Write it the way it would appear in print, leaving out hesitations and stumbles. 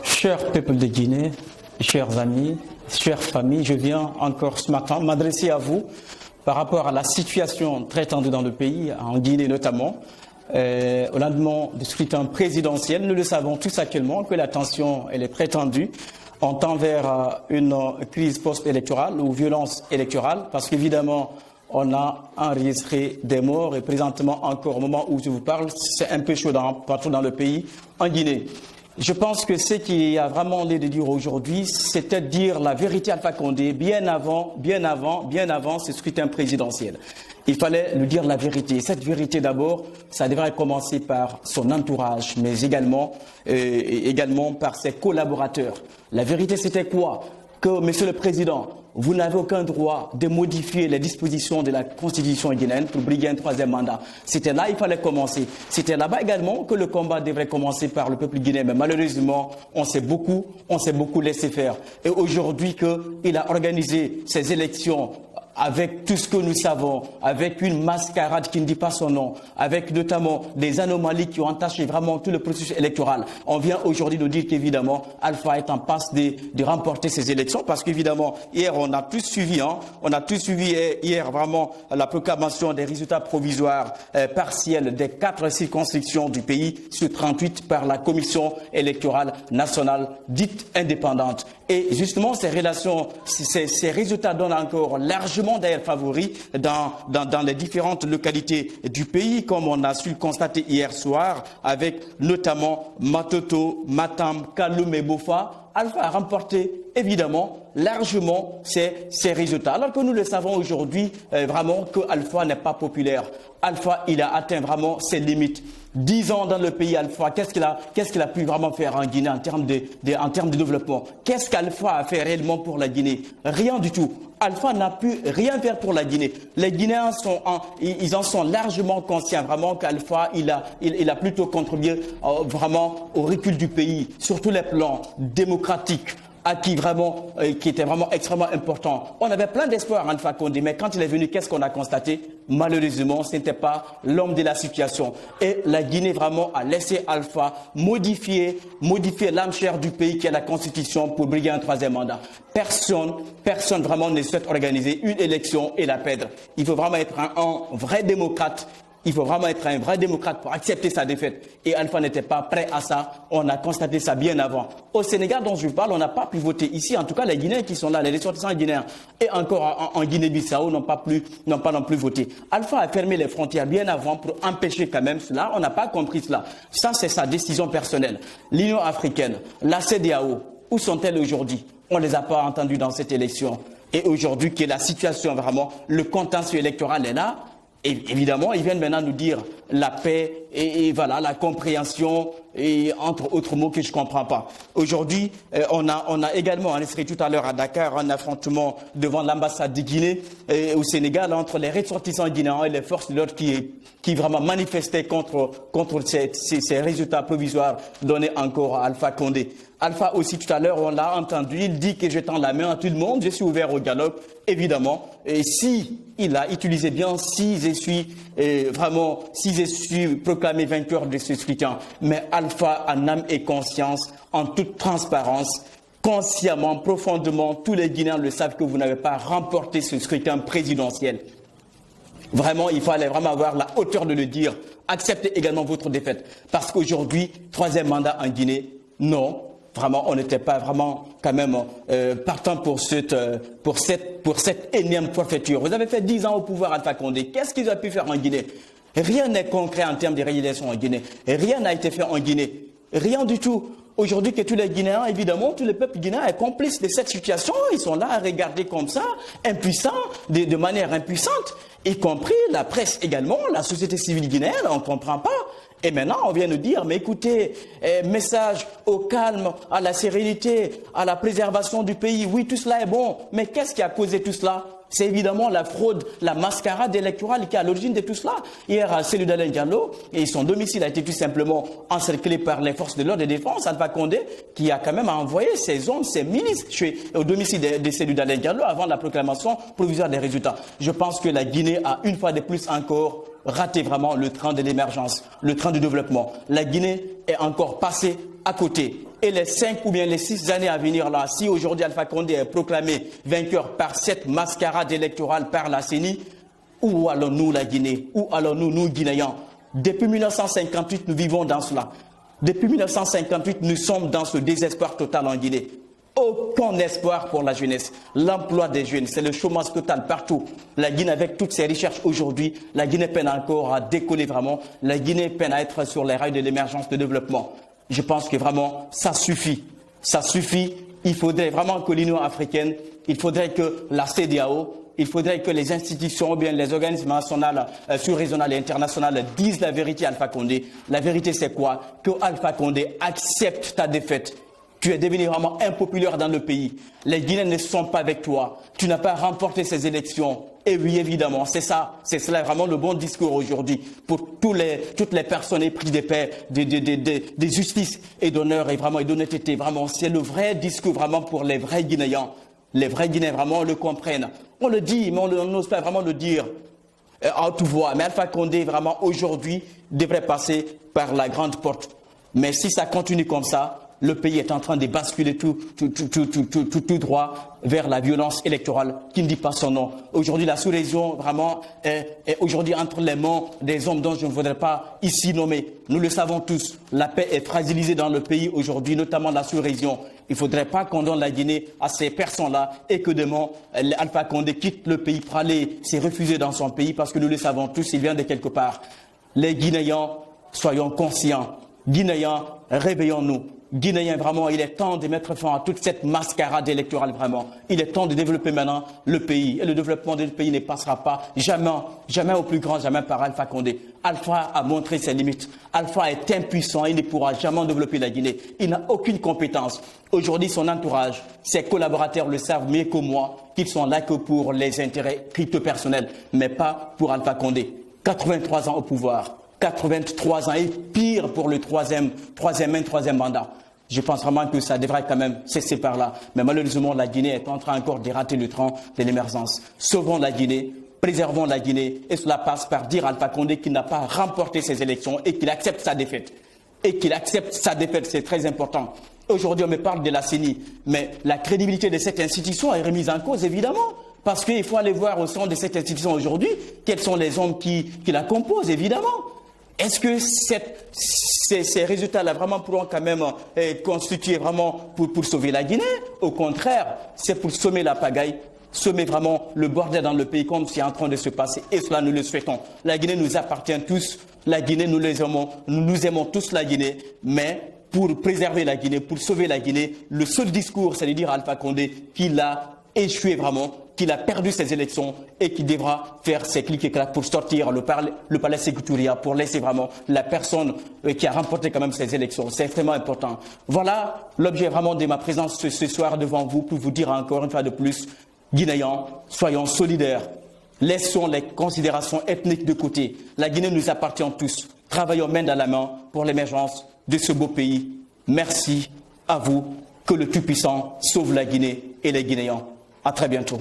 Cher peuple de Guinée, chers amis, chères familles, je viens encore ce matin m'adresser à vous par rapport à la situation très tendue dans le pays, en Guinée notamment, au lendemain du scrutin présidentiel. Nous le savons tous actuellement que la tension elle est très tendue. On tend vers une crise post-électorale ou violence électorale parce qu'évidemment, on a enregistré des morts et présentement encore au moment où je vous parle, c'est un peu chaud partout dans le pays, en Guinée. Je pense que ce qu'il y a vraiment lieu de dire aujourd'hui, c'était de dire la vérité à Alpha Condé bien avant ce scrutin présidentiel. Il fallait lui dire la vérité. Cette vérité d'abord, ça devrait commencer par son entourage, mais également par ses collaborateurs. La vérité, c'était quoi? Que, Monsieur le Président, vous n'avez aucun droit de modifier les dispositions de la Constitution guinéenne pour briguer un troisième mandat. C'était là qu'il fallait commencer. C'était là-bas également que le combat devrait commencer par le peuple guinéen. Mais malheureusement, on s'est beaucoup laissé faire. Et aujourd'hui qu'il a organisé ces élections avec tout ce que nous savons, avec une mascarade qui ne dit pas son nom, avec notamment des anomalies qui ont entaché vraiment tout le processus électoral. On vient aujourd'hui nous dire qu'évidemment, Alpha est en passe de remporter ces élections parce qu'évidemment, hier, on a tous suivi hier vraiment la proclamation des résultats provisoires partiels des 4 circonscriptions du pays sur 38 par la Commission électorale nationale dite indépendante. Et justement, ces résultats donnent encore largement d'ailleurs favoris dans les différentes localités du pays, comme on a su le constater hier soir, avec notamment Matoto, Matam, Kaloum et Bofa. Alpha a remporté évidemment largement ces résultats. Alors que nous le savons aujourd'hui vraiment que Alpha n'est pas populaire. Alpha, il a atteint vraiment ses limites. 10 ans dans le pays, Alpha, qu'est-ce qu'il a pu vraiment faire en Guinée en termes de développement? Qu'est-ce qu'Alpha a fait réellement pour la Guinée? Rien du tout. Alpha n'a pu rien faire pour la Guinée. Les Guinéens ils en sont largement conscients vraiment qu'Alpha, il a plutôt contribué vraiment au recul du pays, sur tous les plans démocratiques, qui était vraiment extrêmement important. On avait plein d'espoir en Alpha Condé, mais quand il est venu, qu'est-ce qu'on a constaté? Malheureusement, ce n'était pas l'homme de la situation. Et la Guinée vraiment a laissé Alpha modifier l'âme chère du pays qui est la Constitution pour briguer un troisième mandat. Personne vraiment ne souhaite organiser une élection et la perdre. Il faut vraiment être un vrai démocrate. Il faut vraiment être un vrai démocrate pour accepter sa défaite. Et Alpha n'était pas prêt à ça. On a constaté ça bien avant. Au Sénégal, dont je vous parle, on n'a pas pu voter ici. En tout cas, les Guinéens qui sont là, les ressortissants guinéens, et encore en Guinée-Bissau, n'ont pas non plus voté. Alpha a fermé les frontières bien avant pour empêcher quand même cela. On n'a pas compris cela. Ça, c'est sa décision personnelle. L'Union africaine, la CEDEAO, où sont-elles aujourd'hui? On ne les a pas entendus dans cette élection. Et aujourd'hui, que la situation vraiment, le contentieux électoral est là. Et évidemment, ils viennent maintenant nous dire la paix et voilà, la compréhension et entre autres mots que je ne comprends pas. Aujourd'hui, on a également enregistré tout à l'heure à Dakar un affrontement devant l'ambassade de Guinée au Sénégal entre les ressortissants guinéens et les forces de l'ordre qui vraiment manifestaient contre ces résultats provisoires donnés encore à Alpha Condé. Alpha aussi, tout à l'heure, on l'a entendu, il dit que je tends la main à tout le monde, je suis ouvert au dialogue, évidemment. Et si il a utilisé bien, si je suis proclamé vainqueur de ce scrutin, mais Alpha en âme et conscience, en toute transparence, consciemment, profondément, tous les Guinéens le savent que vous n'avez pas remporté ce scrutin présidentiel. Vraiment, il fallait vraiment avoir la hauteur de le dire. Acceptez également votre défaite. Parce qu'aujourd'hui, troisième mandat en Guinée, non. Vraiment, on n'était pas vraiment quand même partant pour cette énième forfaiture. Vous avez fait 10 ans au pouvoir Alpha Condé. Qu'est-ce qu'ils ont pu faire en Guinée? Rien n'est concret en termes de réalisation en Guinée. Rien n'a été fait en Guinée. Rien du tout. Aujourd'hui que tous les Guinéens, évidemment, tout le peuple guinéen est complice de cette situation. Ils sont là à regarder comme ça, impuissants, de manière impuissante, y compris la presse également, la société civile guinéenne, on ne comprend pas. Et maintenant, on vient nous dire, mais écoutez, message au calme, à la sérénité, à la préservation du pays. Oui, tout cela est bon, mais qu'est-ce qui a causé tout cela? C'est évidemment la fraude, la mascarade électorale qui est à l'origine de tout cela. Hier, à Cellou Dalein Diallo, et son domicile a été tout simplement encerclé par les forces de l'ordre et de défense, Alpha Condé, qui a quand même envoyé ses hommes, ses milices au domicile de Cellou Dalein Diallo avant la proclamation provisoire des résultats. Je pense que la Guinée a une fois de plus encore raté vraiment le train de l'émergence, le train du développement. La Guinée est encore passée à côté. Et les 5 ou bien les 6 années à venir là, si aujourd'hui Alpha Condé est proclamé vainqueur par cette mascarade électorale par la CENI, où allons-nous la Guinée? Où allons-nous, nous Guinéens? Depuis 1958, nous vivons dans cela. Depuis 1958, nous sommes dans ce désespoir total en Guinée. Aucun espoir pour la jeunesse. L'emploi des jeunes, c'est le chômage total partout. La Guinée, avec toutes ses recherches aujourd'hui, la Guinée peine encore à décoller vraiment. La Guinée peine à être sur les rails de l'émergence, de développement. Je pense que vraiment, ça suffit. Ça suffit. Il faudrait vraiment que l'Union africaine, il faudrait que la CEDEAO, il faudrait que les institutions ou bien les organismes nationaux, sous-régionaux et internationaux disent la vérité à Alpha Condé. La vérité, c'est quoi? Que Alpha Condé accepte ta défaite. Tu es devenu vraiment impopulaire dans le pays. Les Guinéens ne sont pas avec toi. Tu n'as pas remporté ces élections. Et oui, évidemment, c'est ça. C'est cela vraiment le bon discours aujourd'hui pour toutes les personnes éprises des paix, de justice et d'honneur et vraiment et d'honnêteté. Vraiment, c'est le vrai discours vraiment pour les vrais Guinéens. Les vrais Guinéens vraiment le comprennent. On le dit, mais on n'ose pas vraiment le dire à haute voix. Mais Alpha Condé vraiment aujourd'hui devrait passer par la grande porte. Mais si ça continue comme ça, le pays est en train de basculer tout droit vers la violence électorale qui ne dit pas son nom. Aujourd'hui, la sous-région vraiment est aujourd'hui entre les mains des hommes dont je ne voudrais pas ici nommer. Nous le savons tous, la paix est fragilisée dans le pays aujourd'hui, notamment la sous-région. Il ne faudrait pas qu'on donne la Guinée à ces personnes-là et que demain, Alpha Condé quitte le pays pour aller se refuser dans son pays parce que nous le savons tous, il vient de quelque part. Les Guinéens, soyons conscients. Guinéens, réveillons-nous. Guinéens, vraiment, il est temps de mettre fin à toute cette mascarade électorale, vraiment. Il est temps de développer maintenant le pays. Et le développement du pays ne passera pas jamais, jamais au plus grand, jamais par Alpha Condé. Alpha a montré ses limites. Alpha est impuissant, il ne pourra jamais développer la Guinée. Il n'a aucune compétence. Aujourd'hui, son entourage, ses collaborateurs le savent mieux que moi, qu'ils sont là que pour les intérêts crypto-personnels, mais pas pour Alpha Condé. 83 ans au pouvoir. 83 ans et pire pour le troisième mandat. Je pense vraiment que ça devrait quand même cesser par là. Mais malheureusement, la Guinée est en train encore de rater le train de l'émergence. Sauvons la Guinée, préservons la Guinée. Et cela passe par dire à Alpha Condé qu'il n'a pas remporté ses élections et qu'il accepte sa défaite. Et qu'il accepte sa défaite, c'est très important. Aujourd'hui, on me parle de la CENI. Mais la crédibilité de cette institution est remise en cause, évidemment. Parce qu'il faut aller voir au sein de cette institution aujourd'hui quels sont les hommes qui la composent, évidemment. Est-ce que ces résultats-là vraiment pourront quand même constituer vraiment pour sauver la Guinée? Au contraire, c'est pour semer la pagaille, semer vraiment le bordel dans le pays comme c'est en train de se passer. Et cela, nous le souhaitons. La Guinée nous appartient tous. La Guinée, nous aimons tous la Guinée. Mais pour préserver la Guinée, pour sauver la Guinée, le seul discours, c'est de dire à Alpha Condé qu'il a échoué vraiment, qu'il a perdu ses élections et qu'il devra faire ses clics et clacs pour sortir le palais Sékou-Touria, pour laisser vraiment la personne qui a remporté quand même ces élections. C'est extrêmement important. Voilà l'objet vraiment de ma présence ce soir devant vous pour vous dire encore une fois de plus, Guinéens, soyons solidaires. Laissons les considérations ethniques de côté. La Guinée nous appartient tous. Travaillons main dans la main pour l'émergence de ce beau pays. Merci à vous. Que le Tout-Puissant sauve la Guinée et les Guinéens. À très bientôt.